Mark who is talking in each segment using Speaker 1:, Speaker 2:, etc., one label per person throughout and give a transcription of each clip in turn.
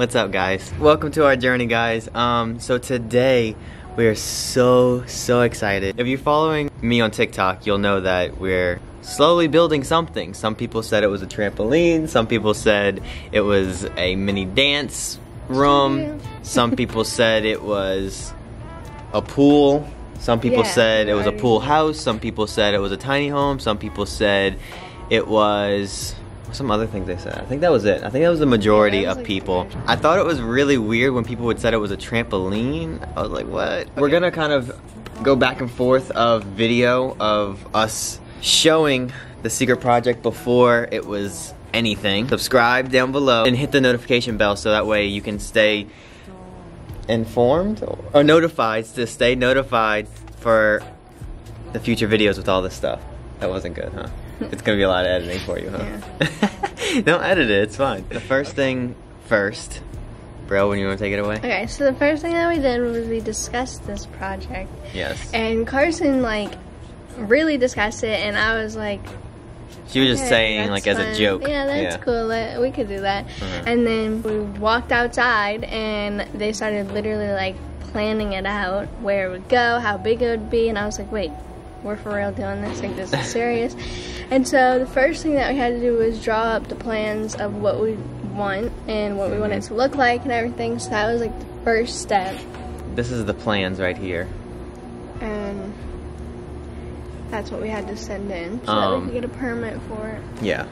Speaker 1: What's up, guys? Welcome to our journey, guys. So today we are so excited. If you're following me on TikTok, you'll know that we're slowly building something. Some people said it was a trampoline, some people said it was a mini dance room, some people said it was a pool, some people said it was a pool house, some people said it was a tiny home, some people said it was some other things they said. I think that was it. I think that was the majority of people. I thought it was really weird when people would say it was a trampoline. I was like, what? Okay. We're gonna kind of go back and forth of video of us showing the secret project before it was anything. Subscribe down below and hit the notification bell so that way you can stay informed or notified, to stay notified for the future videos with all this stuff. That wasn't good, huh? It's gonna be a lot of editing for you, huh? Yeah. Don't edit it, it's fine. The first thing first. Bro, when you want to take it away?
Speaker 2: Okay, so the first thing that we did was we discussed this project.
Speaker 1: Yes.
Speaker 2: And Carson, like, really discussed it, and I was like...
Speaker 1: She was just saying, like, as a joke.
Speaker 2: Yeah, that's cool. We could do that. And then we walked outside, and they started literally, like, planning it out, where it would go, how big it would be, and I was like, wait, we're for real doing this? Like, this is serious? And so the first thing that we had to do was draw up the plans of what we want and what we want it to look like and everything. So that was like the first step.
Speaker 1: This is the plans right here.
Speaker 2: And that's what we had to send in so that we could get a permit for it.
Speaker 1: Yeah.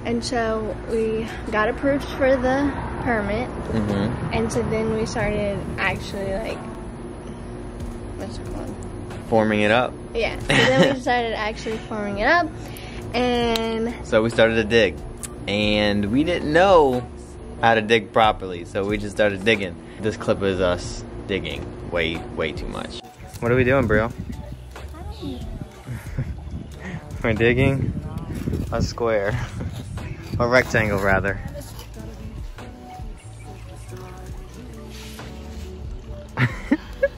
Speaker 2: And so we got approved for the permit. And so then we started actually, like, what's it called?
Speaker 1: Forming it up.
Speaker 2: Yeah, so then we started actually forming it up, and... So
Speaker 1: we started to dig, and we didn't know how to dig properly, so we just started digging. This clip is us digging way too much. What are we doing, bro? We're digging a square, a rectangle rather.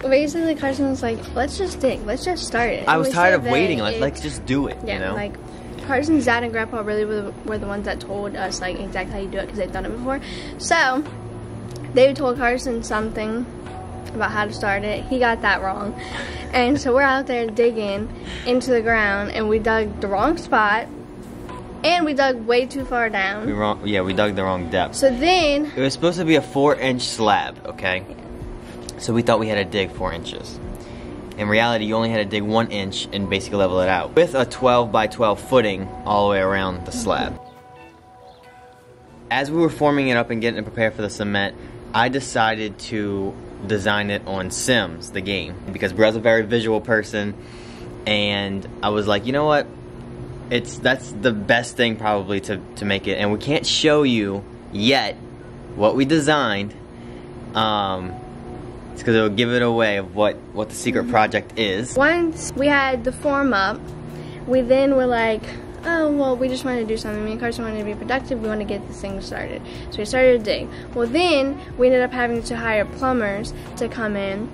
Speaker 2: Basically, Carson was like, let's just dig. Let's just start it.
Speaker 1: I was tired of waiting. Let's just do it,
Speaker 2: yeah,
Speaker 1: you know?
Speaker 2: Like, Carson's dad and grandpa really were the ones that told us, like, exactly how you do it because they've done it before. So, they told Carson something about how to start it. He got that wrong. And so we're out there digging into the ground, and we dug the wrong spot. And we dug way too far down.
Speaker 1: We dug the wrong depth.
Speaker 2: So then... It
Speaker 1: was supposed to be a 4-inch slab, okay? Yeah. So we thought we had to dig 4 inches. In reality, you only had to dig 1 inch and basically level it out with a 12 by 12 footing all the way around the slab. As we were forming it up and getting it prepared for the cement, I decided to design it on Sims, the game, because Brett's a very visual person, and I was like, you know what? That's the best thing probably to make it, and we can't show you yet what we designed. It's because it'll give it away of what the secret project is. Once
Speaker 2: we had the form up, we then were like, oh, well, we just wanted to do something. Me and Carson wanted to be productive. We want to get this thing started. So we started to dig. Well, then we ended up having to hire plumbers to come in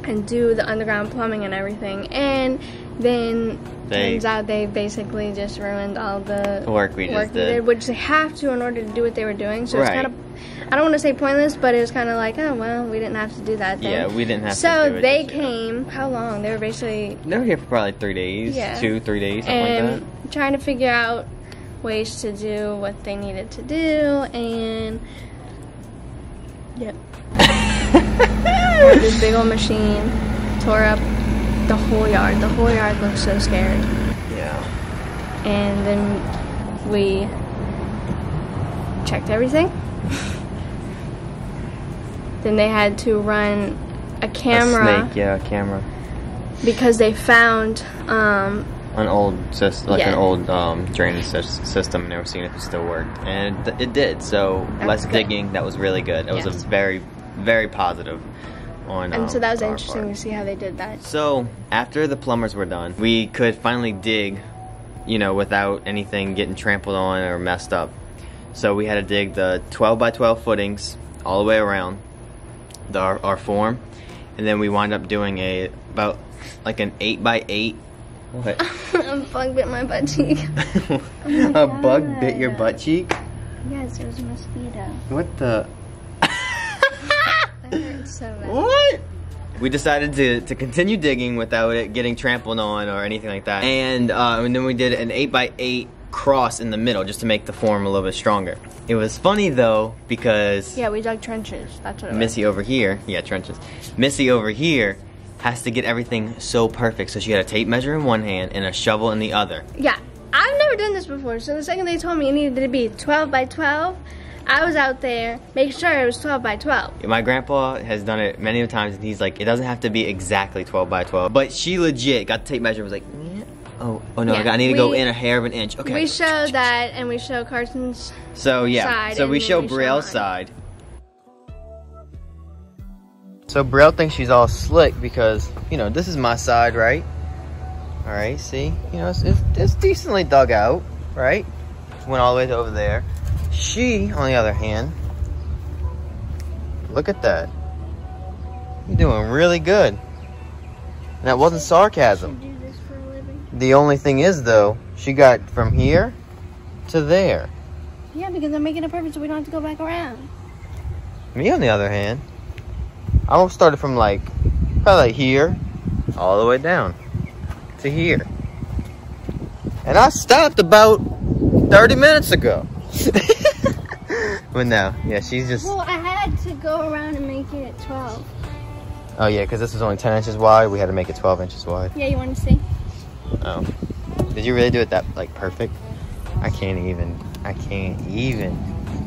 Speaker 2: and do the underground plumbing and everything. And then turns out they basically just ruined all the
Speaker 1: work we did,
Speaker 2: which they have to in order to do what they were doing. So it's kind of, I don't want to say pointless, but it was kind of like, oh, well, we didn't have to do that thing.
Speaker 1: Yeah, we didn't have to do it.
Speaker 2: So they came, how long? They were basically...
Speaker 1: They were here for probably 3 days, 2-3 days, something like that.
Speaker 2: Trying to figure out ways to do what they needed to do, and... Yep. This big old machine tore up the whole yard. The whole yard looked so scared.
Speaker 1: Yeah.
Speaker 2: And then we checked everything. Then they had to run a camera.
Speaker 1: A snake, yeah, a camera.
Speaker 2: Because they found
Speaker 1: an old system, like an old drainage system, and they were seeing if it still worked, and it did. So less digging. That was really good. It was a very positive.
Speaker 2: And so that was interesting to see how they did that.
Speaker 1: So after the plumbers were done, we could finally dig, you know, without anything getting trampled on or messed up. So we had to dig the 12 by 12 footings all the way around our form, and then we wound up doing about like an 8 by 8. What?
Speaker 2: A bug bit my butt cheek.
Speaker 1: A bug bit your butt cheek?
Speaker 2: Yes, it was a mosquito.
Speaker 1: What the?
Speaker 2: So bad.
Speaker 1: What? We decided to continue digging without it getting trampled on or anything like that. And then we did an 8x8 cross in the middle just to make the form a little bit stronger. It was funny though because
Speaker 2: yeah, we dug trenches. That's what it was.
Speaker 1: Missy over here, yeah, trenches. Missy over here has to get everything so perfect. So she had a tape measure in one hand and a shovel in the other.
Speaker 2: Yeah, I've never done this before. So the second they told me it needed to be 12 by 12, I was out there making sure it was 12 by 12.
Speaker 1: My grandpa has done it many times and he's like, it doesn't have to be exactly 12 by 12. But she legit got the tape measure and was like, oh no,
Speaker 2: yeah,
Speaker 1: I need to go in a hair of an inch. Okay.
Speaker 2: We show that and we show Carson's side.
Speaker 1: So we show Brielle's side. So Brielle thinks she's all slick because, you know, this is my side, right? All right, see? You know, it's decently dug out, right? Went all the way to over there. She, on the other hand, look at that. You're doing really good. And that wasn't sarcasm.
Speaker 2: Do this for a living.
Speaker 1: The only thing is, though, she got from here to there.
Speaker 2: Yeah, because I'm making it perfect so we don't have to go back around.
Speaker 1: Me, on the other hand, I almost started from like, probably like here, all the way down to here. And I stopped about 30 minutes ago. But no, yeah, she's just...
Speaker 2: Well, I had to go around and make it 12.
Speaker 1: Oh yeah, because this was only 10 inches wide. We had to make it 12 inches wide.
Speaker 2: Yeah, you want to see?
Speaker 1: Oh. Did you really do it that, like, perfect? I can't even.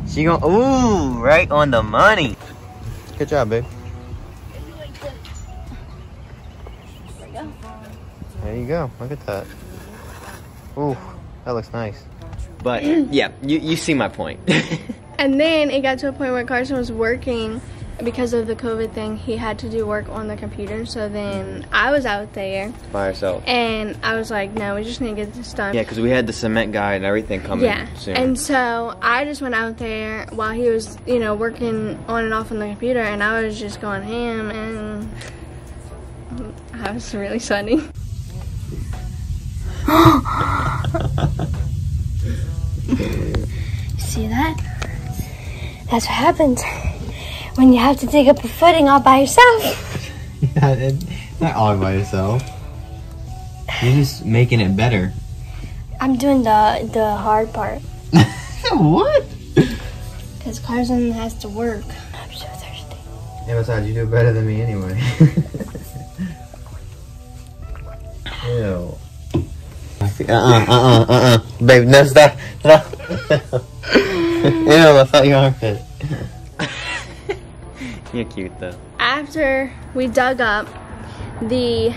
Speaker 1: She gon' ooh, right on the money. Good job, babe.
Speaker 2: There we go.
Speaker 1: There you go. Look at that. Ooh, that looks nice. But, yeah, you see my point.
Speaker 2: And then it got to a point where Carson was working because of the COVID thing. He had to do work on the computer. So then I was out there
Speaker 1: By herself.
Speaker 2: and I was like, no, we just need to get this done.
Speaker 1: Yeah, because we had the cement guy and everything coming soon.
Speaker 2: And so I just went out there while he was, you know, working on and off on the computer, and I was just going ham, and I was really sweaty. See that? That's what happens when you have to dig up a footing all by yourself.
Speaker 1: Yeah, not all by yourself. You're just making it better.
Speaker 2: I'm doing the hard part.
Speaker 1: What?
Speaker 2: Because Carson has to work. I'm so thirsty.
Speaker 1: Yeah, besides, you do better than me anyway. Ew. Babe, no, stop. No. Ew, that's not your armpit. You're cute, though.
Speaker 2: After we dug up the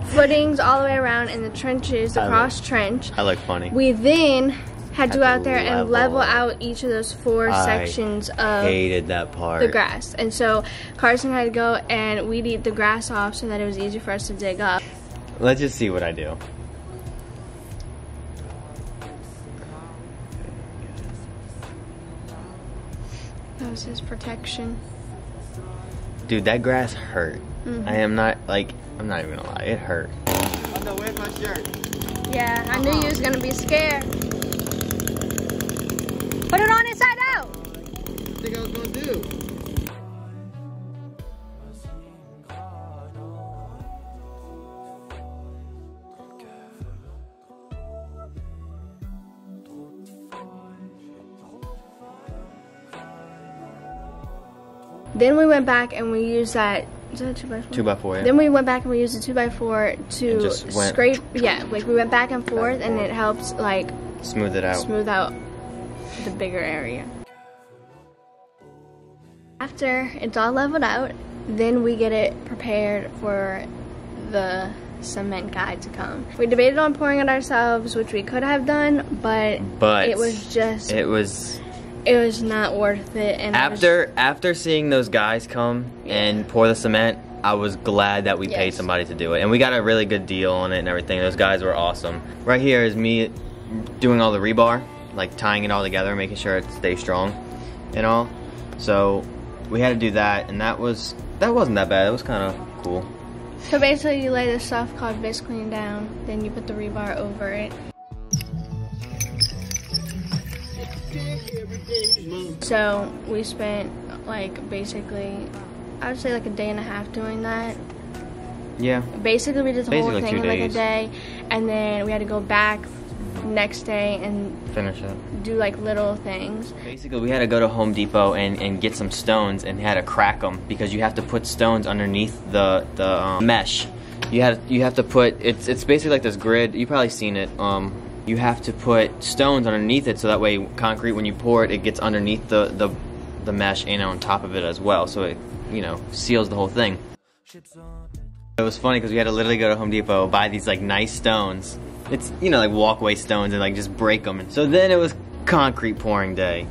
Speaker 2: footings all the way around in the trenches, the cross trench,
Speaker 1: I look funny.
Speaker 2: we then had to go out there and level
Speaker 1: level
Speaker 2: out each of those four sections of
Speaker 1: hated that part.
Speaker 2: the grass. And so Carson had to go and weed eat the grass off so that it was easy for us to dig up.
Speaker 1: Let's just see what I do.
Speaker 2: That was his protection.
Speaker 1: Dude, that grass hurt.
Speaker 2: Mm-hmm.
Speaker 1: I'm not even gonna lie, it hurt.
Speaker 3: Oh no, where's my shirt?
Speaker 2: Yeah, I knew you was gonna be scared. Put it on inside out!
Speaker 3: What do you think I was gonna do?
Speaker 2: Then we went back and we used that. Is that a 2x4?
Speaker 1: 2x4, yeah.
Speaker 2: Then we went back and we used the 2x4 to
Speaker 1: just went-
Speaker 2: scrape. Yeah, like we went back and forth, and it helps like
Speaker 1: Smooth it out.
Speaker 2: smooth out the bigger area. After it's all leveled out, then we get it prepared for the cement guy to come. We debated on pouring it ourselves, which we could have done, but it was just
Speaker 1: it was
Speaker 2: not worth it. And
Speaker 1: after seeing those guys come and pour the cement, I was glad that we paid somebody to do it, and we got a really good deal on it and everything. Those guys were awesome. Right here is me doing all the rebar, like tying it all together, making sure it stays strong and all. So we had to do that, and that wasn't that bad. It was kind of cool.
Speaker 2: So basically you lay this stuff called viscline down, then you put the rebar over it. So we spent like basically I would say like a day and a half doing that.
Speaker 1: Yeah.
Speaker 2: Basically, we did the whole
Speaker 1: Basically
Speaker 2: thing
Speaker 1: 2
Speaker 2: in like a
Speaker 1: days.
Speaker 2: day, and then we had to go back next day and
Speaker 1: Finish it.
Speaker 2: do like little things.
Speaker 1: Basically, we had to go to Home Depot and get some stones and had to crack them because you have to put stones underneath the mesh. You have to put it's basically like this grid. You've probably seen it. You have to put stones underneath it so that way concrete, when you pour it, it gets underneath the mesh and on top of it as well, so it, you know, seals the whole thing. It was funny because we had to literally go to Home Depot, buy these like nice stones. It's, you know, like walkway stones, and like just break them. So then it was concrete pouring day.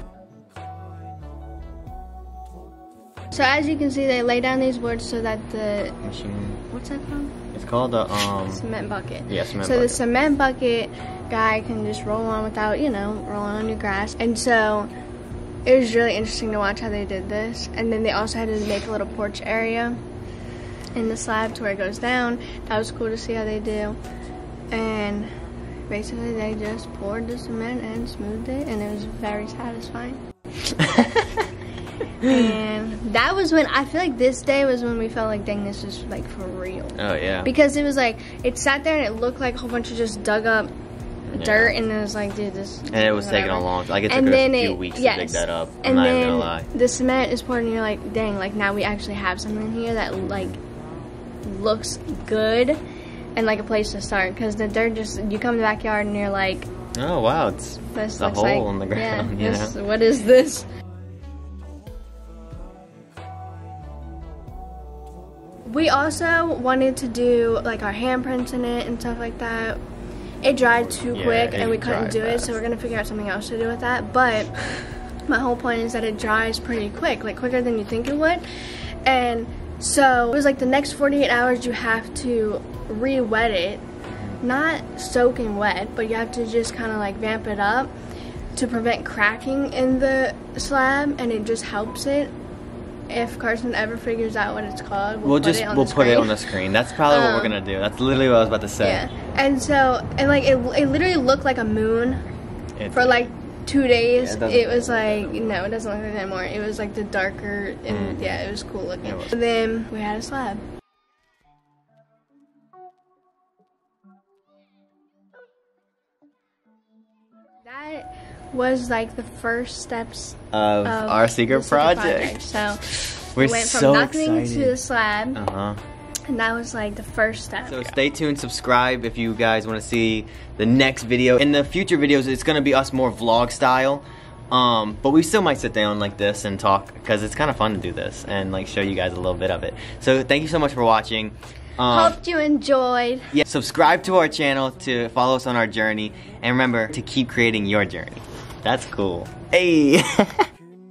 Speaker 2: So as you can see, they lay down these boards so that the
Speaker 1: Machine.
Speaker 2: what's that called?
Speaker 1: It's called a
Speaker 2: Cement bucket.
Speaker 1: Yeah, cement
Speaker 2: so
Speaker 1: bucket.
Speaker 2: the cement bucket guy can just roll on without, you know, rolling on your grass. And so it was really interesting to watch how they did this. And then they also had to make a little porch area in the slab to where it goes down. That was cool to see how they do. And basically they just poured the cement and smoothed it, and it was very satisfying. And that was when, I feel like this day was when we felt like, dang, this is like for real.
Speaker 1: Oh yeah.
Speaker 2: Because it was like, it sat there and it looked like a whole bunch of just dug up dirt, and it was like, dude, this.
Speaker 1: And it was taking a long time. Like, it took
Speaker 2: and
Speaker 1: us
Speaker 2: then
Speaker 1: a few weeks to dig that up. I'm
Speaker 2: and
Speaker 1: not
Speaker 2: then
Speaker 1: even gonna lie.
Speaker 2: the cement is poured, and you're like, dang, like now we actually have something in here that like looks good and like a place to start. Because the dirt just, you come in the backyard and you're like,
Speaker 1: Oh wow, it's
Speaker 2: this
Speaker 1: a
Speaker 2: looks
Speaker 1: hole
Speaker 2: like,
Speaker 1: in the ground.
Speaker 2: yeah,
Speaker 1: You
Speaker 2: this,
Speaker 1: know?
Speaker 2: what is this? We also wanted to do like our handprints in it and stuff like that. It dried too quick and we couldn't do it, so we're gonna figure out something else to do with that. But my whole point is that it dries pretty quick, like quicker than you think it would. And so it was like the next 48 hours you have to re-wet it. Not soaking wet, but you have to just kind of like vamp it up to prevent cracking in the slab, and it just helps it. If Carson ever figures out what it's called, we'll put it on the screen.
Speaker 1: That's probably what we're gonna do. That's literally what I was about to say.
Speaker 2: Yeah, and so, and like it literally looked like a moon for like 2 days.
Speaker 1: Yeah,
Speaker 2: it was like, no, it doesn't look like that anymore. It was like the darker, and yeah, it was cool looking. And then we had a slab. That was like the first steps
Speaker 1: of our secret project.
Speaker 2: So
Speaker 1: We're
Speaker 2: we went from
Speaker 1: so
Speaker 2: nothing
Speaker 1: excited.
Speaker 2: to the slab,
Speaker 1: Uh-huh.
Speaker 2: and that was like the first step.
Speaker 1: So stay tuned, subscribe if you guys want to see the next video. In the future videos, it's gonna be us more vlog style. But we still might sit down like this and talk, because it's kind of fun to do this and like show you guys a little bit of it. So thank you so much for watching.
Speaker 2: Hope you enjoyed.
Speaker 1: Yeah, subscribe to our channel to follow us on our journey, and remember to keep creating your journey. That's cool. Hey.